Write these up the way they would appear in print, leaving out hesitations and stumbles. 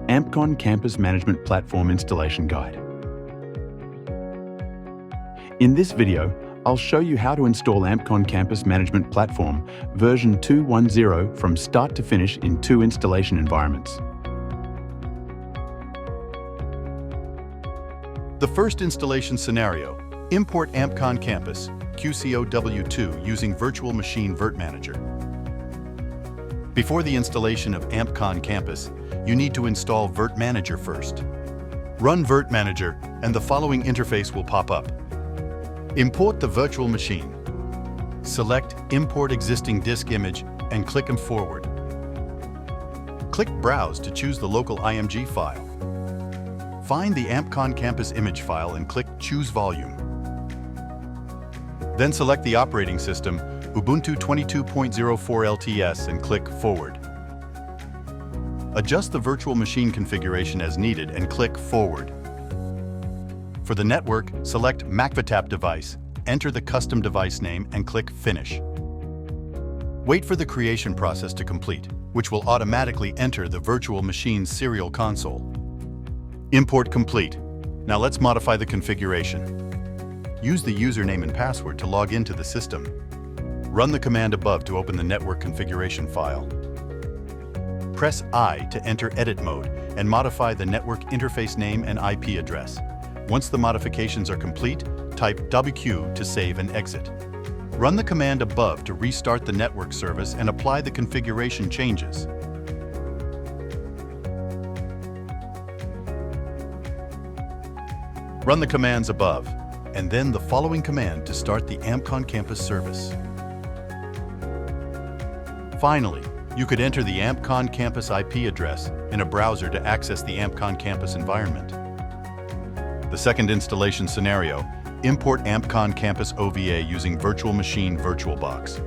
AmpCon-Campus Management Platform Installation Guide. In this video, I'll show you how to install AmpCon-Campus Management Platform version 2.1.0 from start to finish in 2 installation environments. The first installation scenario: import AmpCon-Campus QCOW2 using Virtual Machine VirtManager. Before the installation of AmpCon-Campus, you need to install VirtManager first. Run VirtManager and the following interface will pop up. Import the virtual machine. Select Import Existing Disk Image and click and forward. Click Browse to choose the local IMG file. Find the AmpCon-Campus image file and click Choose Volume. Then select the operating system, Ubuntu 22.04 LTS, and click Forward. Adjust the virtual machine configuration as needed and click Forward. For the network, select MacVTAP device, enter the custom device name and click Finish. Wait for the creation process to complete, which will automatically enter the virtual machine's serial console. Import complete. Now let's modify the configuration. Use the username and password to log into the system. Run the command above to open the network configuration file. Press I to enter edit mode and modify the network interface name and IP address. Once the modifications are complete, type WQ to save and exit. Run the command above to restart the network service and apply the configuration changes. Run the commands above, and then the following command to start the AmpCon-Campus service. Finally, you could enter the AmpCon-Campus IP address in a browser to access the AmpCon-Campus environment. The second installation scenario: import AmpCon-Campus OVA using Virtual Machine VirtualBox.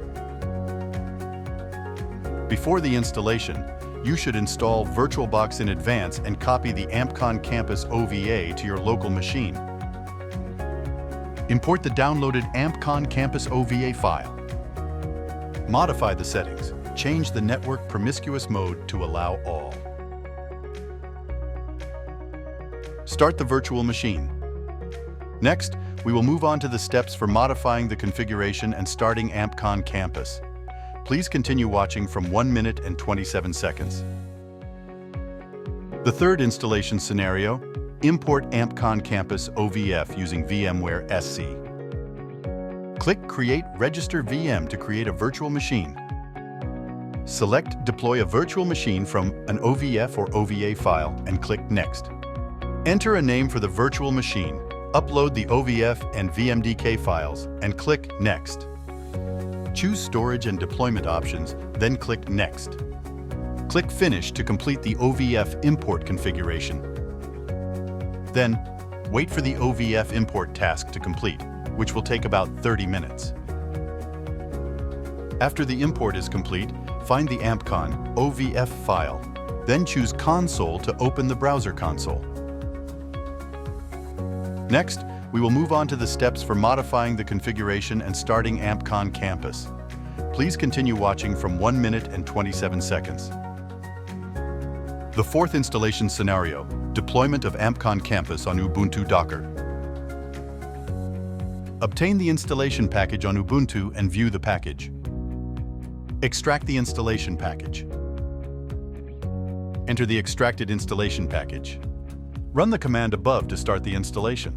Before the installation, you should install VirtualBox in advance and copy the AmpCon-Campus OVA to your local machine. Import the downloaded AmpCon-Campus OVA file. Modify the settings. Change the network promiscuous mode to allow all. Start the virtual machine. Next, we will move on to the steps for modifying the configuration and starting AmpCon-Campus. Please continue watching from 1 minute and 27 seconds. The third installation scenario: import AmpCon-Campus OVF using VMware ESXi. Click Create Register VM to create a virtual machine. Select Deploy a virtual machine from an OVF or OVA file and click Next. Enter a name for the virtual machine, upload the OVF and VMDK files, and click Next. Choose Storage and Deployment options, then click Next. Click Finish to complete the OVF import configuration. Then, wait for the OVF import task to complete, which will take about 30 minutes. After the import is complete, find the AmpCon OVF file, then choose Console to open the browser console. Next, we will move on to the steps for modifying the configuration and starting AmpCon-Campus. Please continue watching from 1 minute and 27 seconds. The fourth installation scenario: deployment of AmpCon-Campus on Ubuntu Docker. Obtain the installation package on Ubuntu and view the package. Extract the installation package. Enter the extracted installation package. Run the command above to start the installation.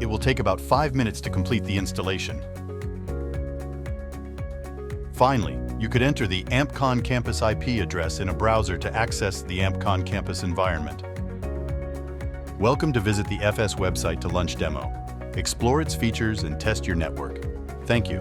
It will take about 5 minutes to complete the installation. Finally, you could enter the AmpCon-Campus IP address in a browser to access the AmpCon-Campus environment. Welcome to visit the FS website to launch demo. Explore its features and test your network. Thank you.